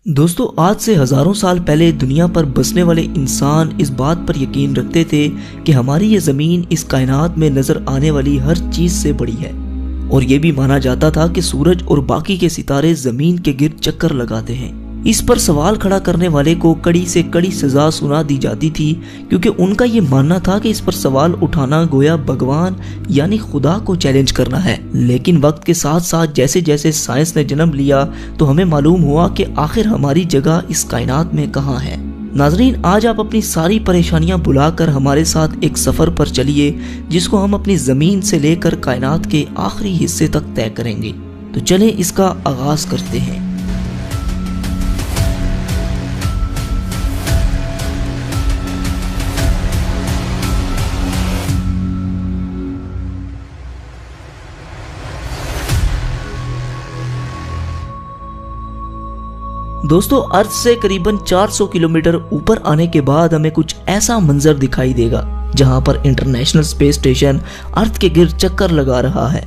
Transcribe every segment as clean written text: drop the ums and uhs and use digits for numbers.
दोस्तों, आज से हजारों साल पहले दुनिया पर बसने वाले इंसान इस बात पर यकीन रखते थे कि हमारी ये जमीन इस कायनात में नजर आने वाली हर चीज से बड़ी है। और ये भी माना जाता था कि सूरज और बाकी के सितारे जमीन के गिर्द चक्कर लगाते हैं। इस पर सवाल खड़ा करने वाले को कड़ी से कड़ी सजा सुना दी जाती थी, क्योंकि उनका ये मानना था कि इस पर सवाल उठाना गोया भगवान यानी खुदा को चैलेंज करना है। लेकिन वक्त के साथ साथ जैसे जैसे साइंस ने जन्म लिया तो हमें मालूम हुआ कि आखिर हमारी जगह इस कायनात में कहाँ है। नाजरीन, आज आप अपनी सारी परेशानियां भुलाकर हमारे साथ एक सफर पर चलिए, जिसको हम अपनी जमीन से लेकर कायनात के आखिरी हिस्से तक तय करेंगे। तो चलें इसका आगाज करते हैं। दोस्तों, अर्थ से करीबन 400 किलोमीटर ऊपर आने के बाद हमें कुछ ऐसा मंजर दिखाई देगा जहां पर इंटरनेशनल स्पेस स्टेशन अर्थ के गिर्द चक्कर लगा रहा है।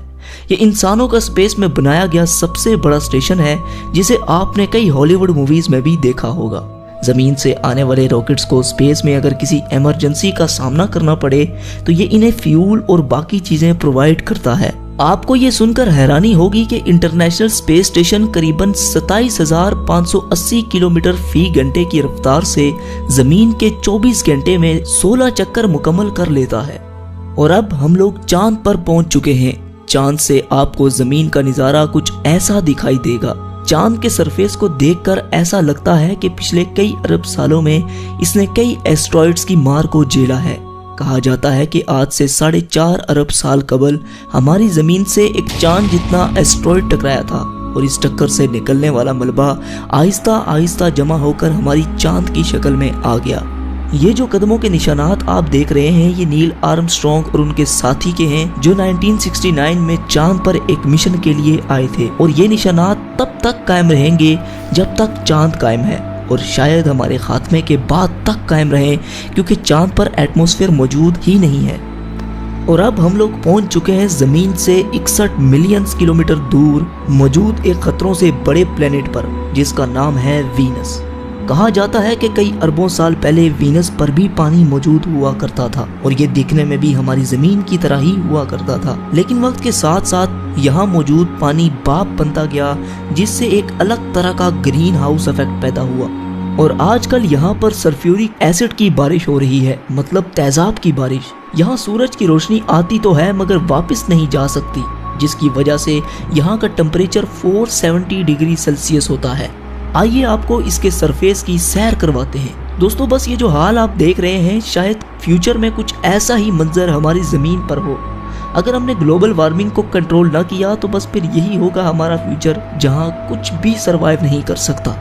ये इंसानों का स्पेस में बनाया गया सबसे बड़ा स्टेशन है, जिसे आपने कई हॉलीवुड मूवीज में भी देखा होगा। जमीन से आने वाले रॉकेट्स को स्पेस में अगर किसी इमरजेंसी का सामना करना पड़े तो ये इन्हें फ्यूल और बाकी चीजें प्रोवाइड करता है। आपको ये सुनकर हैरानी होगी कि इंटरनेशनल स्पेस स्टेशन करीबन 27,580 किलोमीटर फी घंटे की रफ्तार से जमीन के 24 घंटे में 16 चक्कर मुकम्मल कर लेता है। और अब हम लोग चांद पर पहुंच चुके हैं। चांद से आपको जमीन का नजारा कुछ ऐसा दिखाई देगा। चांद के सरफेस को देखकर ऐसा लगता है कि पिछले कई अरब सालों में इसने कई एस्ट्रॉइड्स की मार को झेला है। कहा जाता है कि आज से 4.5 अरब साल कबल हमारी जमीन से एक चांद जितना एस्ट्रॉइड टकराया था, और इस टक्कर से निकलने वाला मलबा आहिस्ता आहिस्ता जमा होकर हमारी चांद की शक्ल में आ गया। ये जो कदमों के निशानात आप देख रहे हैं, ये नील आर्मस्ट्रॉन्ग और उनके साथी के हैं, जो 1969 में चांद पर एक मिशन के लिए आए थे। और ये निशानात तब तक कायम रहेंगे जब तक चांद कायम है, और शायद हमारे खात्मे के बाद तक कायम रहे, क्योंकि चांद पर एटमॉस्फेयर मौजूद ही नहीं है। और अब हम लोग पहुंच चुके हैं जमीन से 61 मिलियन किलोमीटर दूर मौजूद एक खतरों से बड़े प्लेनेट पर, जिसका नाम है वीनस। कहा जाता है कि कई अरबों साल पहले वीनस पर भी पानी मौजूद हुआ करता था, और ये दिखने में भी हमारी जमीन की तरह ही हुआ करता था। लेकिन वक्त के साथ साथ यहाँ मौजूद पानी भाप बनता गया, जिससे एक अलग तरह का ग्रीन हाउस इफेक्ट पैदा हुआ। और आजकल यहाँ पर सल्फ्यूरिक एसिड की बारिश हो रही है, मतलब तेजाब की बारिश। यहाँ सूरज की रोशनी आती तो है मगर वापस नहीं जा सकती, जिसकी वजह से यहाँ का टेम्परेचर 470 डिग्री सेल्सियस होता है। आइए आपको इसके सरफेस की सैर करवाते हैं। दोस्तों, बस ये जो हाल आप देख रहे हैं, शायद फ्यूचर में कुछ ऐसा ही मंजर हमारी जमीन पर हो। अगर हमने ग्लोबल वार्मिंग को कंट्रोल ना किया तो बस फिर यही होगा हमारा फ्यूचर, जहां कुछ भी सरवाइव नहीं कर सकता।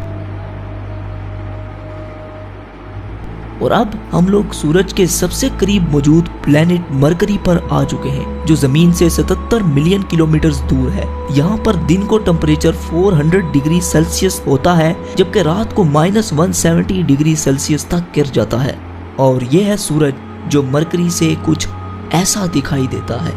और अब हम लोग सूरज के सबसे करीब मौजूद प्लेनेट मरकरी पर आ चुके हैं, जो जमीन से 77 मिलियन किलोमीटर दूर है। यहाँ पर दिन को टेम्परेचर 400 डिग्री सेल्सियस होता है, जबकि रात को -170 डिग्री सेल्सियस तक गिर जाता है। और यह है सूरज, जो मरकरी से कुछ ऐसा दिखाई देता है,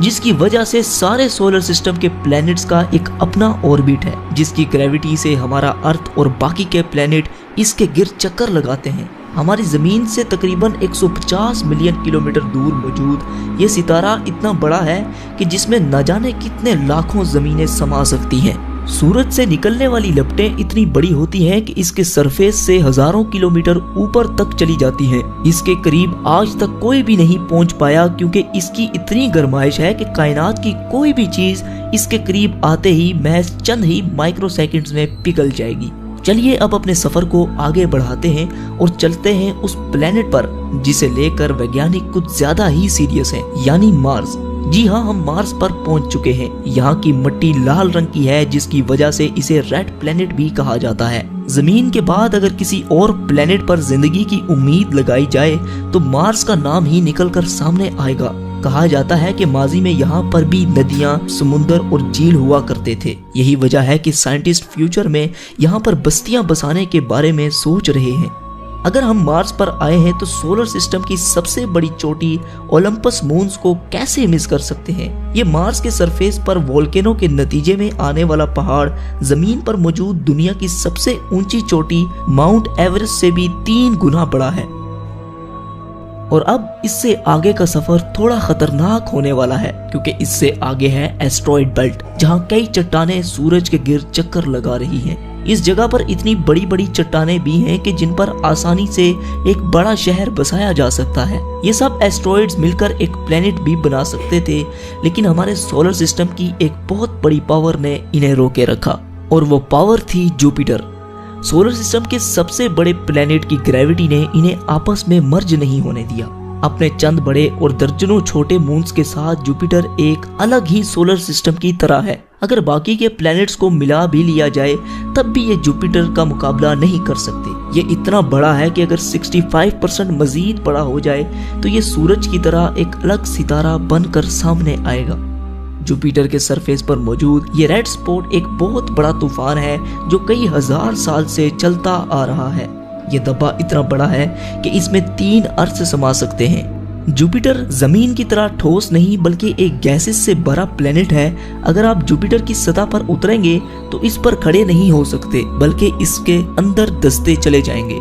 जिसकी वजह से सारे सोलर सिस्टम के प्लैनेट्स का एक अपना ऑर्बिट है, जिसकी ग्रेविटी से हमारा अर्थ और बाकी के प्लैनेट इसके गिर्द चक्कर लगाते हैं। हमारी जमीन से तकरीबन 150 मिलियन किलोमीटर दूर मौजूद ये सितारा इतना बड़ा है कि जिसमें न जाने कितने लाखों जमीनें समा सकती हैं। सूरज से निकलने वाली लपटें इतनी बड़ी होती हैं कि इसके सरफेस से हजारों किलोमीटर ऊपर तक चली जाती हैं। इसके करीब आज तक कोई भी नहीं पहुंच पाया, क्योंकि इसकी इतनी गर्माइश है कि कायनात की कोई भी चीज इसके करीब आते ही महज चंद ही माइक्रो सेकंड्स में पिघल जाएगी। चलिए अब अपने सफर को आगे बढ़ाते हैं और चलते हैं उस प्लेनेट पर जिसे लेकर वैज्ञानिक कुछ ज्यादा ही सीरियस हैं, यानी मार्स। जी हाँ, हम मार्स पर पहुंच चुके हैं। यहाँ की मिट्टी लाल रंग की है, जिसकी वजह से इसे रेड प्लेनेट भी कहा जाता है। जमीन के बाद अगर किसी और प्लेनेट पर जिंदगी की उम्मीद लगाई जाए तो मार्स का नाम ही निकलकर सामने आएगा। कहा जाता है कि माजी में यहाँ पर भी नदियाँ, समुंदर और झील हुआ करते थे। यही वजह है कि साइंटिस्ट फ्यूचर में यहाँ पर बस्तियां बसाने के बारे में सोच रहे हैं। अगर हम मार्स पर आए हैं तो सोलर सिस्टम की सबसे बड़ी चोटी ओलंपस मून्स को कैसे मिस कर सकते हैं। ये मार्स के सरफेस पर वोल्केनो के नतीजे में आने वाला पहाड़ जमीन पर मौजूद दुनिया की सबसे ऊंची चोटी माउंट एवरेस्ट से भी 3 गुना बड़ा है। और अब इससे आगे का सफर थोड़ा खतरनाक होने वाला है, क्योंकि इससे आगे है एस्ट्रॉइड बेल्ट, जहाँ कई चट्टानें सूरज के गिर्द चक्कर लगा रही हैं। इस जगह पर इतनी बड़ी बड़ी चट्टानें भी हैं कि जिन पर आसानी से एक बड़ा शहर बसाया जा सकता है। ये सब एस्ट्रॉइड्स मिलकर एक प्लेनेट भी बना सकते थे, लेकिन हमारे सोलर सिस्टम की एक बहुत बड़ी पावर ने इन्हें रोके रखा, और वो पावर थी जुपिटर। सोलर सिस्टम के सबसे बड़े प्लेनेट की ग्रेविटी ने इन्हें आपस में मर्ज नहीं होने दिया। अपने चंद बड़े और दर्जनों छोटे मून्स के साथ जुपिटर एक अलग ही सोलर सिस्टम की तरह है। अगर बाकी के प्लैनेट्स को मिला भी लिया जाए तब भी ये जुपिटर का मुकाबला नहीं कर सकते। ये इतना बड़ा है कि अगर 65% मजीद बड़ा हो जाए तो ये सूरज की तरह एक अलग सितारा बनकर सामने आएगा। जुपिटर के सरफेस पर मौजूद ये रेड स्पॉट एक बहुत बड़ा तूफान है जो कई हजार साल से चलता आ रहा है। ये धब्बा इतना बड़ा है कि इसमें 3 अर्थ समा सकते हैं। जुपिटर जमीन की तरह ठोस नहीं बल्कि एक गैसेस से भरा प्लेनेट है। अगर आप जुपिटर की सतह पर उतरेंगे तो इस पर खड़े नहीं हो सकते बल्कि इसके अंदर दसते चले जाएंगे।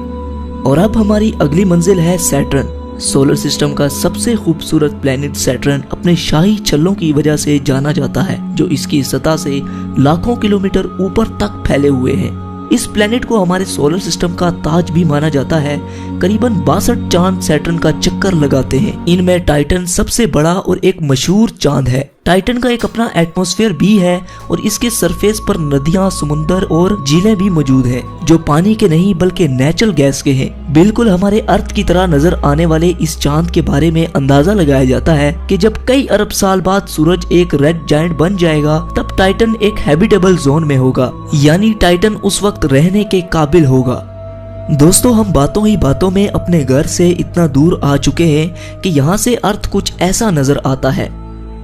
और अब हमारी अगली मंजिल है सैटर्न। सोलर सिस्टम का सबसे खूबसूरत प्लेनेट सैटर्न अपने शाही छल्लों की वजह से जाना जाता है, जो इसकी सतह से लाखों किलोमीटर ऊपर तक फैले हुए हैं। इस प्लेनेट को हमारे सोलर सिस्टम का ताज भी माना जाता है। करीबन 62 चांद सैटर्न का चक्कर लगाते हैं। इनमें टाइटन सबसे बड़ा और एक मशहूर चांद है। टाइटन का एक अपना एटमॉस्फेयर भी है और इसके सरफेस पर नदियां, समुंदर और झीलें भी मौजूद हैं, जो पानी के नहीं बल्कि नेचुरल गैस के हैं। बिल्कुल हमारे अर्थ की तरह नजर आने वाले इस चांद के बारे में अंदाजा लगाया जाता है कि जब कई अरब साल बाद सूरज एक रेड जायंट बन जाएगा तब टाइटन एक हैबिटेबल जोन में होगा, यानी टाइटन उस वक्त रहने के काबिल होगा। दोस्तों, हम बातों ही बातों में अपने घर से इतना दूर आ चुके हैं कि यहाँ से अर्थ कुछ ऐसा नजर आता है।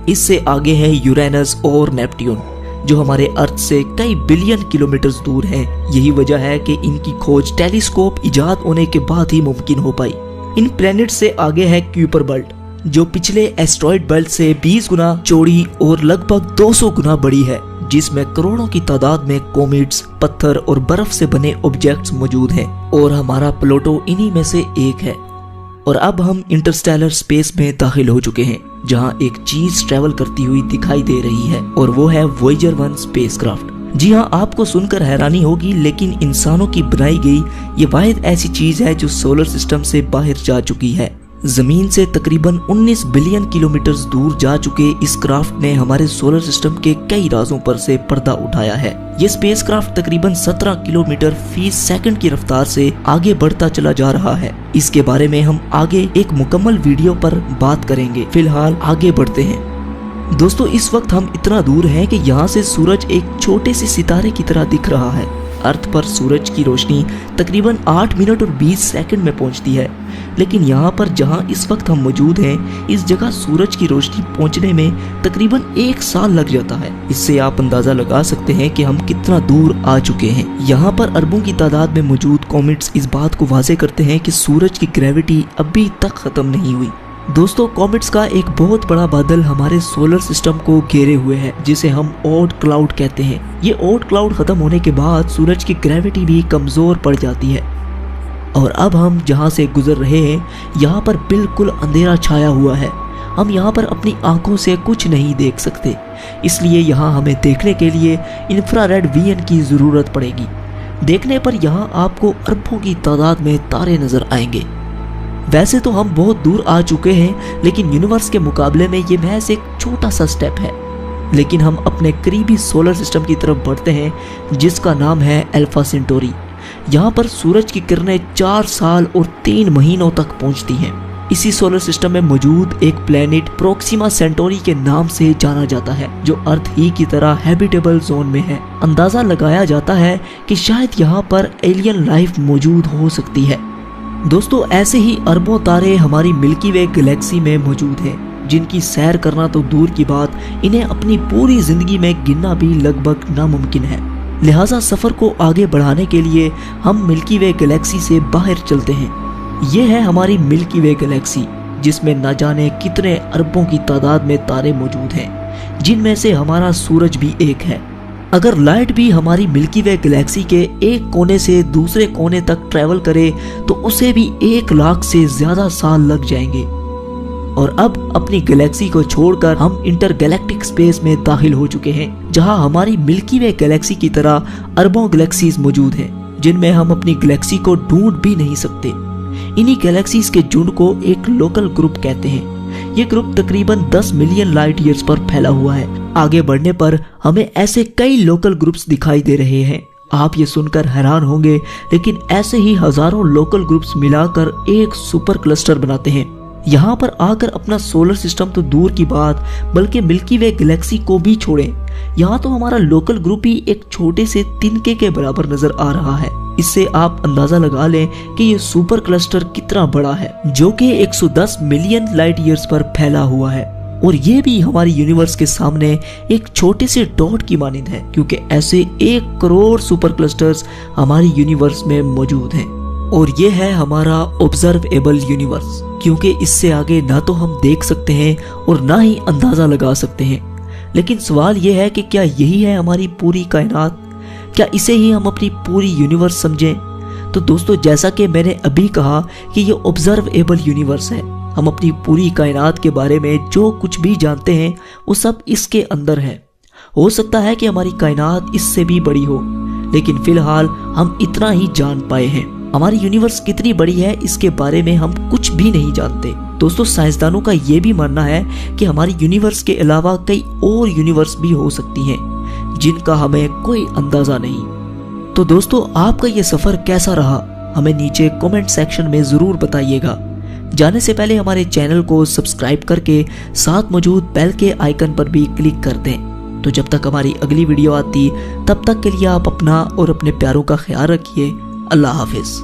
इससे आगे है यूरेनस और नेपट्यून, जो हमारे अर्थ से कई बिलियन किलोमीटर दूर हैं। यही वजह है कि इनकी खोज टेलीस्कोप इजाद होने के बाद ही मुमकिन हो पाई। इन प्लैनेट से आगे है क्यूपर बेल्ट, जो पिछले एस्ट्रॉइड बेल्ट से 20 गुना चौड़ी और लगभग 200 गुना बड़ी है, जिसमें करोड़ों की तादाद में कॉमेट्स, पत्थर और बर्फ से बने ऑब्जेक्ट्स मौजूद हैं, और हमारा प्लूटो इन्हीं में से एक है। और अब हम इंटरस्टेलर स्पेस में दाखिल हो चुके हैं, जहां एक चीज ट्रेवल करती हुई दिखाई दे रही है, और वो है वॉयेजर 1 स्पेसक्राफ्ट। जी हाँ, आपको सुनकर हैरानी होगी, लेकिन इंसानों की बनाई गई ये वाहिद ऐसी चीज है जो सोलर सिस्टम से बाहर जा चुकी है। जमीन से तकरीबन 19 बिलियन किलोमीटर दूर जा चुके इस क्राफ्ट ने हमारे सोलर सिस्टम के कई राजों पर से पर्दा उठाया है। ये स्पेसक्राफ्ट तकरीबन 17 किलोमीटर फी सेकंड की रफ्तार से आगे बढ़ता चला जा रहा है। इसके बारे में हम आगे एक मुकम्मल वीडियो पर बात करेंगे। फिलहाल आगे बढ़ते हैं। दोस्तों, इस वक्त हम इतना दूर हैं कि यहाँ से सूरज एक छोटे से सितारे की तरह दिख रहा है। अर्थ पर सूरज की रोशनी तकरीबन 8 मिनट और 20 सेकंड में पहुंचती है, लेकिन यहाँ पर जहाँ इस वक्त हम मौजूद हैं, इस जगह सूरज की रोशनी पहुंचने में तकरीबन 1 साल लग जाता है। इससे आप अंदाजा लगा सकते हैं कि हम कितना दूर आ चुके हैं। यहाँ पर अरबों की तादाद में मौजूद कॉमेट्स इस बात को वाज़ेह करते हैं कि सूरज की ग्रेविटी अभी तक खत्म नहीं हुई। दोस्तों, कॉमेट्स का एक बहुत बड़ा बादल हमारे सोलर सिस्टम को घेरे हुए है, जिसे हम ओट क्लाउड कहते हैं। ये ओट क्लाउड खत्म होने के बाद सूरज की ग्रेविटी भी कमजोर पड़ जाती है, और अब हम जहाँ से गुजर रहे हैं यहाँ पर बिल्कुल अंधेरा छाया हुआ है। हम यहाँ पर अपनी आंखों से कुछ नहीं देख सकते, इसलिए यहाँ हमें देखने के लिए इंफ्रारेड विजन की जरूरत पड़ेगी। देखने पर यहाँ आपको अरबों की तादाद में तारे नजर आएंगे। वैसे तो हम बहुत दूर आ चुके हैं, लेकिन यूनिवर्स के मुकाबले में ये महज एक छोटा सा स्टेप है। लेकिन हम अपने करीबी सोलर सिस्टम की तरफ बढ़ते हैं, जिसका नाम है अल्फा सेंटोरी। यहाँ पर सूरज की किरणें 4 साल और 3 महीनों तक पहुँचती हैं। इसी सोलर सिस्टम में मौजूद एक प्लेनेट प्रोक्सिमा सेंटोरी के नाम से जाना जाता है, जो अर्थ ही की तरह हैबिटेबल जोन में है। अंदाजा लगाया जाता है कि शायद यहाँ पर एलियन लाइफ मौजूद हो सकती है। दोस्तों, ऐसे ही अरबों तारे हमारी मिल्की वे गैलेक्सी में मौजूद हैं, जिनकी सैर करना तो दूर की बात, इन्हें अपनी पूरी जिंदगी में गिनना भी लगभग नामुमकिन है। लिहाजा सफर को आगे बढ़ाने के लिए हम मिल्की वे गैलेक्सी से बाहर चलते हैं। ये है हमारी मिल्की वे गैलेक्सी, जिसमें न जाने कितने अरबों की तादाद में तारे मौजूद हैं, जिनमें से हमारा सूरज भी एक है। अगर लाइट भी हमारी मिल्की वे गैलेक्सी के एक कोने से दूसरे कोने तक ट्रैवल करे तो उसे भी 1 लाख से ज्यादा साल लग जाएंगे। और अब अपनी गैलेक्सी को छोड़कर हम इंटरगैलेक्टिक स्पेस में दाखिल हो चुके हैं, जहां हमारी मिल्की वे गैलेक्सी की तरह अरबों गैलेक्सीज मौजूद हैं, जिनमें हम अपनी गैलेक्सी को ढूंढ भी नहीं सकते। इन्हीं गैलेक्सीज के झुंड को एक लोकल ग्रुप कहते हैं। ये ग्रुप तकरीबन 10 मिलियन लाइट ईयर्स पर फैला हुआ है। आगे बढ़ने पर हमें ऐसे कई लोकल ग्रुप्स दिखाई दे रहे हैं। आप ये सुनकर हैरान होंगे, लेकिन ऐसे ही हजारों लोकल ग्रुप्स मिलाकर एक सुपर क्लस्टर बनाते हैं। यहाँ पर आकर अपना सोलर सिस्टम तो दूर की बात, बल्कि मिल्की वे गैलेक्सी को भी छोड़ें, यहाँ तो हमारा लोकल ग्रुप ही एक छोटे से तिनके के बराबर नजर आ रहा है। इससे आप अंदाजा लगा लें कि ये सुपर क्लस्टर कितना बड़ा है, जो कि 110 मिलियन लाइट ईयर्स पर फैला हुआ है। और ये भी हमारी यूनिवर्स के सामने एक छोटे से डॉट की मानिंद है, क्योंकि ऐसे 1 करोड़ सुपर क्लस्टर्स हमारी यूनिवर्स में मौजूद हैं। और ये है हमारा ऑब्जर्वेबल यूनिवर्स, क्योंकि इससे आगे ना तो हम देख सकते हैं और ना ही अंदाजा लगा सकते हैं। लेकिन सवाल ये है कि क्या यही है हमारी पूरी कायनात? क्या इसे ही हम अपनी पूरी यूनिवर्स समझें? तो दोस्तों, जैसा कि मैंने अभी कहा कि ये ऑब्जर्वेबल यूनिवर्स है। हम अपनी पूरी कायनात के बारे में जो कुछ भी जानते हैं वो सब इसके अंदर है। हो सकता है कि हमारी कायनात इससे भी बड़ी हो, लेकिन फिलहाल हम इतना ही जान पाए हैं। हमारी यूनिवर्स कितनी बड़ी है इसके बारे में हम कुछ भी नहीं जानते। दोस्तों, साइंसदानों का ये भी मानना है कि हमारी यूनिवर्स के अलावा कई और यूनिवर्स भी हो सकती हैं, जिनका हमें कोई अंदाजा नहीं। तो दोस्तों, आपका ये सफर कैसा रहा? हमें नीचे कमेंट सेक्शन में जरूर बताइएगा। जाने से पहले हमारे चैनल को सब्सक्राइब करके साथ मौजूद बेल के आइकन पर भी क्लिक कर दें। तो जब तक हमारी अगली वीडियो आती, तब तक के लिए आप अपना और अपने प्यारों का ख्याल रखिए। अल्लाह हाफिज।